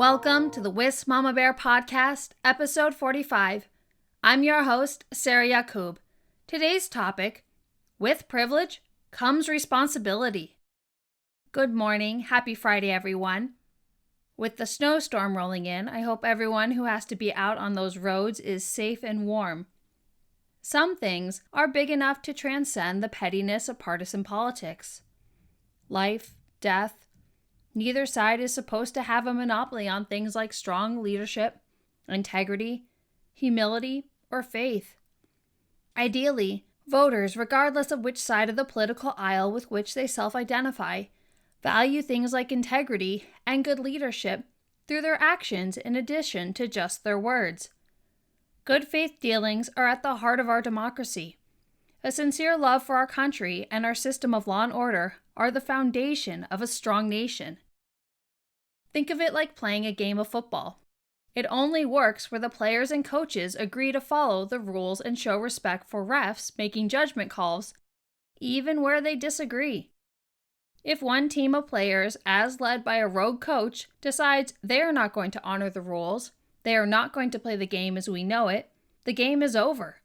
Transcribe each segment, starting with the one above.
Welcome to the Wisp Mama Bear Podcast, episode 45. I'm your host, Sarah Yacoub. Today's topic, with privilege comes responsibility. Good morning, happy Friday everyone. With the snowstorm rolling in, I hope everyone who has to be out on those roads is safe and warm. Some things are big enough to transcend the pettiness of partisan politics. Life, death. Neither side is supposed to have a monopoly on things like strong leadership, integrity, humility, or faith. Ideally, voters, regardless of which side of the political aisle with which they self-identify, value things like integrity and good leadership through their actions in addition to just their words. Good faith dealings are at the heart of our democracy. A sincere love for our country and our system of law and order are the foundation of a strong nation. Think of it like playing a game of football. It only works where the players and coaches agree to follow the rules and show respect for refs making judgment calls, even where they disagree. If one team of players, as led by a rogue coach, decides they are not going to honor the rules, they are not going to play the game as we know it, the game is over.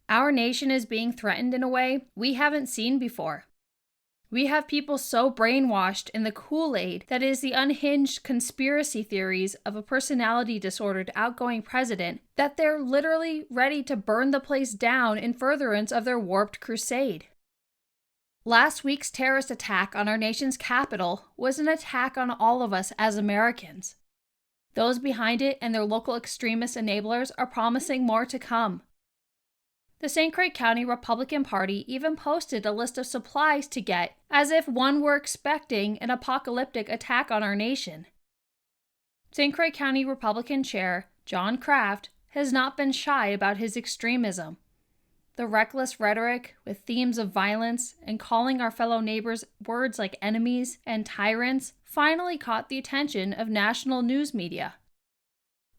Our nation is being threatened in a way we haven't seen before. We have people so brainwashed in the Kool-Aid that is the unhinged conspiracy theories of a personality-disordered outgoing president that they're literally ready to burn the place down in furtherance of their warped crusade. Last week's terrorist attack on our nation's capital was an attack on all of us as Americans. Those behind it and their local extremist enablers are promising more to come. The St. Croix County Republican Party even posted a list of supplies to get, as if one were expecting an apocalyptic attack on our nation. St. Croix County Republican Chair John Kraft has not been shy about his extremism. The reckless rhetoric with themes of violence and calling our fellow neighbors words like enemies and tyrants finally caught the attention of national news media.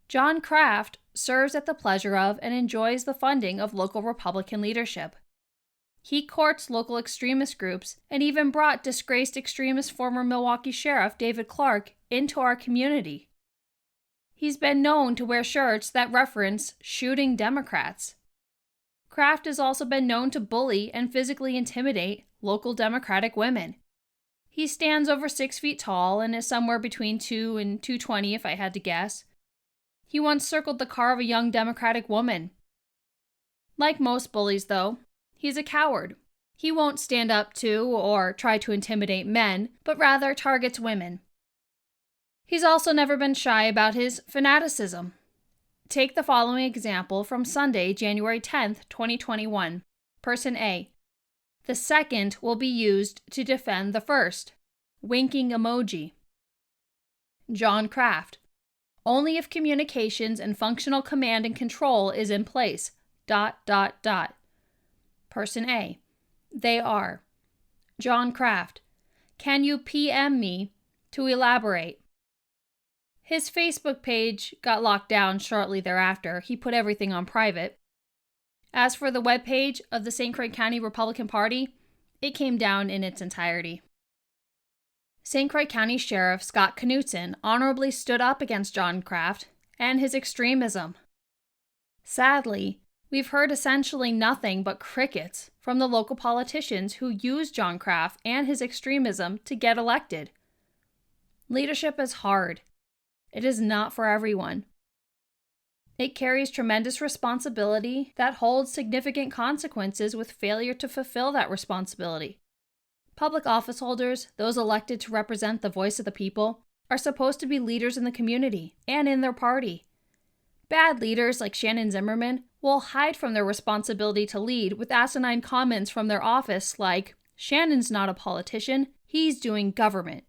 John Kraft serves at the pleasure of and enjoys the funding of local Republican leadership. He courts local extremist groups and even brought disgraced extremist former Milwaukee Sheriff David Clark into our community. He's been known to wear shirts that reference shooting Democrats. Kraft has also been known to bully and physically intimidate local Democratic women. He stands over 6 feet tall and is somewhere between 2 and 220 if I had to guess. He once circled the car of a young Democratic woman. Like most bullies, though, he's a coward. He won't stand up to or try to intimidate men, but rather targets women. He's also never been shy about his fanaticism. Take the following example from Sunday, January 10th, 2021. Person A. The second will be used to defend the first. Winking emoji. John Kraft. Only if communications and functional command and control is in place. ... Person A. They are. John Kraft. Can you PM me to elaborate? His Facebook page got locked down shortly thereafter. He put everything on private. As for the webpage of the St. Croix County Republican Party, it came down in its entirety. St. Croix County Sheriff Scott Knutson honorably stood up against John Kraft and his extremism. Sadly, we've heard essentially nothing but crickets from the local politicians who used John Kraft and his extremism to get elected. Leadership is hard. It is not for everyone. It carries tremendous responsibility that holds significant consequences with failure to fulfill that responsibility. Public office holders, those elected to represent the voice of the people, are supposed to be leaders in the community and in their party. Bad leaders like Shannon Zimmerman will hide from their responsibility to lead with asinine comments from their office like, "Shannon's not a politician, he's doing government."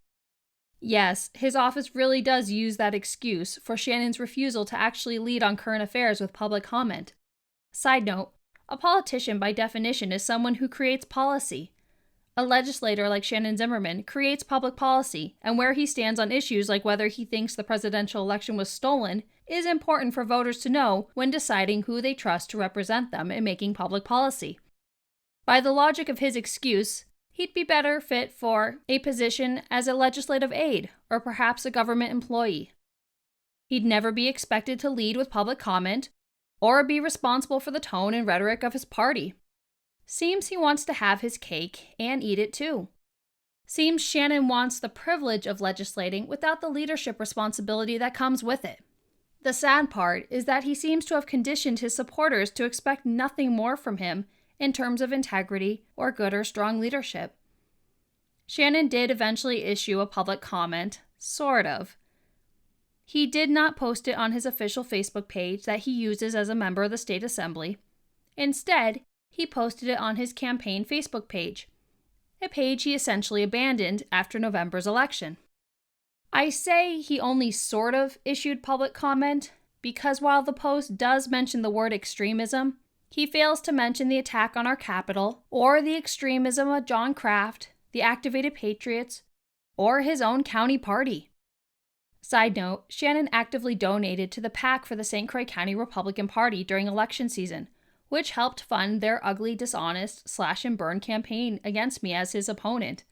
Yes, his office really does use that excuse for Shannon's refusal to actually lead on current affairs with public comment. Side note, a politician by definition is someone who creates policy. A legislator like Shannon Zimmerman creates public policy, and where he stands on issues like whether he thinks the presidential election was stolen is important for voters to know when deciding who they trust to represent them in making public policy. By the logic of his excuse, he'd be better fit for a position as a legislative aide or perhaps a government employee. He'd never be expected to lead with public comment or be responsible for the tone and rhetoric of his party. Seems he wants to have his cake and eat it too. Seems Shannon wants the privilege of legislating without the leadership responsibility that comes with it. The sad part is that he seems to have conditioned his supporters to expect nothing more from him in terms of integrity or good or strong leadership. Shannon did eventually issue a public comment, sort of. He did not post it on his official Facebook page that he uses as a member of the state assembly. Instead, he posted it on his campaign Facebook page, a page he essentially abandoned after November's election. I say he only sort of issued public comment because while the post does mention the word extremism, he fails to mention the attack on our Capitol or the extremism of John Kraft, the Activated Patriots, or his own county party. Side note, Shannon actively donated to the PAC for the St. Croix County Republican Party during election season, which helped fund their ugly, dishonest, slash-and-burn campaign against me as his opponent.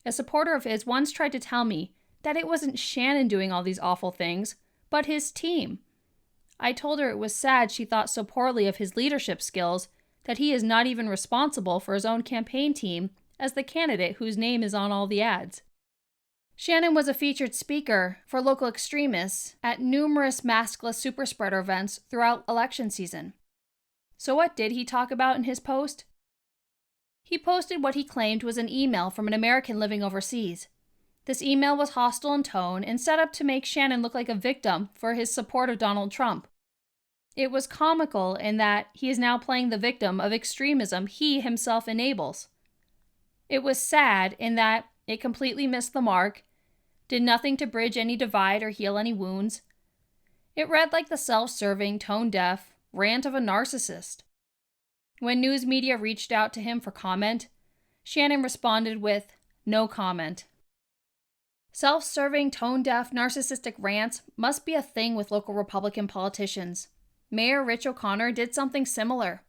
A supporter of his once tried to tell me that it wasn't Shannon doing all these awful things, but his team. I told her it was sad she thought so poorly of his leadership skills that he is not even responsible for his own campaign team as the candidate whose name is on all the ads. Shannon was a featured speaker for local extremists at numerous maskless superspreader events throughout election season. So what did he talk about in his post? He posted what he claimed was an email from an American living overseas. This email was hostile in tone and set up to make Shannon look like a victim for his support of Donald Trump. It was comical in that he is now playing the victim of extremism he himself enables. It was sad in that it completely missed the mark, did nothing to bridge any divide or heal any wounds. It read like the self-serving, tone-deaf rant of a narcissist. When news media reached out to him for comment, Shannon responded with, "No comment." Self-serving, tone-deaf, narcissistic rants must be a thing with local Republican politicians. Mayor Rich O'Connor did something similar.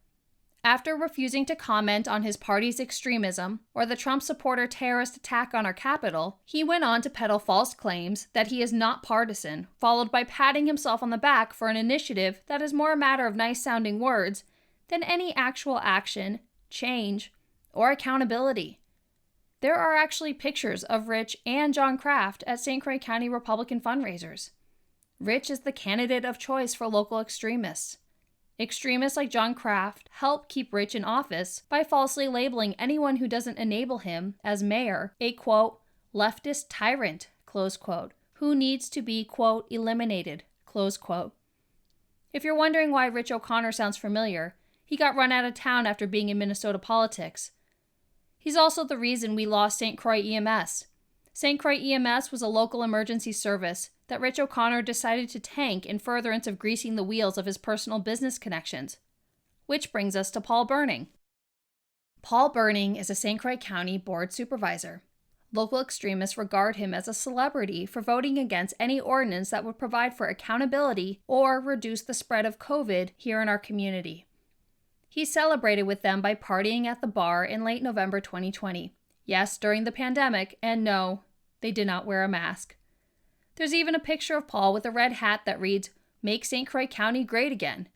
After refusing to comment on his party's extremism or the Trump supporter terrorist attack on our Capitol, he went on to peddle false claims that he is not partisan, followed by patting himself on the back for an initiative that is more a matter of nice-sounding words than any actual action, change, or accountability. There are actually pictures of Rich and John Kraft at St. Croix County Republican fundraisers. Rich is the candidate of choice for local extremists. Extremists like John Kraft help keep Rich in office by falsely labeling anyone who doesn't enable him as mayor a, quote, leftist tyrant, close quote, who needs to be, quote, eliminated, close quote. If you're wondering why Rich O'Connor sounds familiar, he got run out of town after being in Minnesota politics. He's also the reason we lost St. Croix EMS. St. Croix EMS was a local emergency service that Rich O'Connor decided to tank in furtherance of greasing the wheels of his personal business connections. Which brings us to Paul Burning. Paul Burning is a St. Croix County board supervisor. Local extremists regard him as a celebrity for voting against any ordinance that would provide for accountability or reduce the spread of COVID here in our community. He celebrated with them by partying at the bar in late November 2020. Yes, during the pandemic, and no, they did not wear a mask. There's even a picture of Paul with a red hat that reads, "Make St. Croix County Great Again."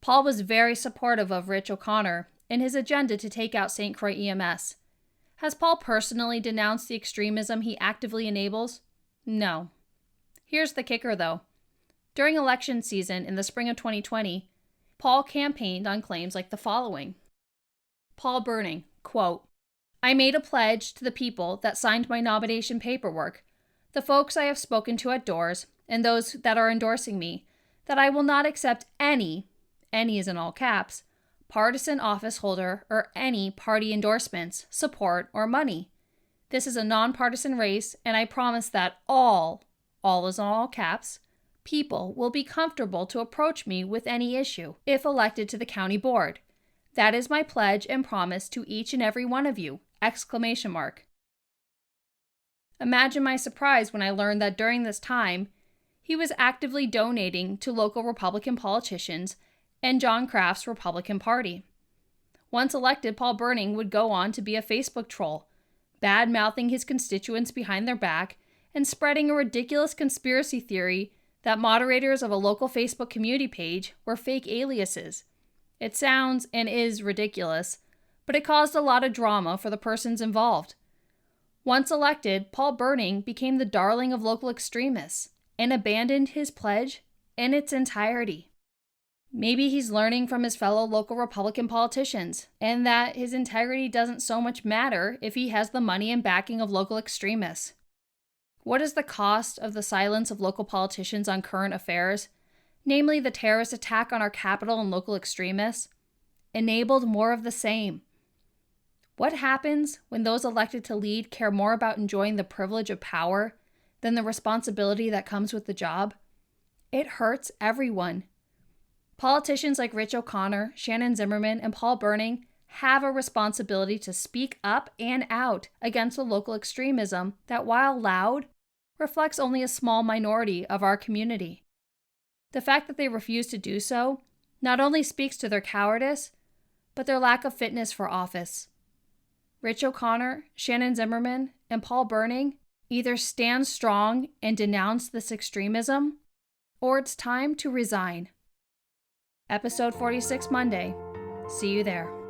Paul was very supportive of Rich O'Connor in his agenda to take out St. Croix EMS. Has Paul personally denounced the extremism he actively enables? No. Here's the kicker, though. During election season in the spring of 2020, Paul campaigned on claims like the following. Paul Burning, quote, "I made a pledge to the people that signed my nomination paperwork, the folks I have spoken to at doors, and those that are endorsing me, that I will not accept any is in all caps, partisan office holder or any party endorsements, support, or money. This is a nonpartisan race, and I promise that all is in all caps, people will be comfortable to approach me with any issue if elected to the county board. That is my pledge and promise to each and every one of you! Exclamation mark. Imagine my surprise when I learned that during this time, he was actively donating to local Republican politicians and John Kraft's Republican Party. Once elected, Paul Burning would go on to be a Facebook troll, bad-mouthing his constituents behind their back and spreading a ridiculous conspiracy theory that moderators of a local Facebook community page were fake aliases. It sounds and is ridiculous, but it caused a lot of drama for the persons involved. Once elected, Paul Burning became the darling of local extremists and abandoned his pledge in its entirety. Maybe he's learning from his fellow local Republican politicians, and that his integrity doesn't so much matter if he has the money and backing of local extremists. What is the cost of the silence of local politicians on current affairs, namely the terrorist attack on our capital and local extremists? Enabled more of the same. What happens when those elected to lead care more about enjoying the privilege of power than the responsibility that comes with the job? It hurts everyone. Politicians like Rich O'Connor, Shannon Zimmerman, and Paul Burning have a responsibility to speak up and out against the local extremism that, while loud, reflects only a small minority of our community. The fact that they refuse to do so not only speaks to their cowardice, but their lack of fitness for office. Rich O'Connor, Shannon Zimmerman, and Paul Burning either stand strong and denounce this extremism, or it's time to resign. Episode 46 Monday. See you there.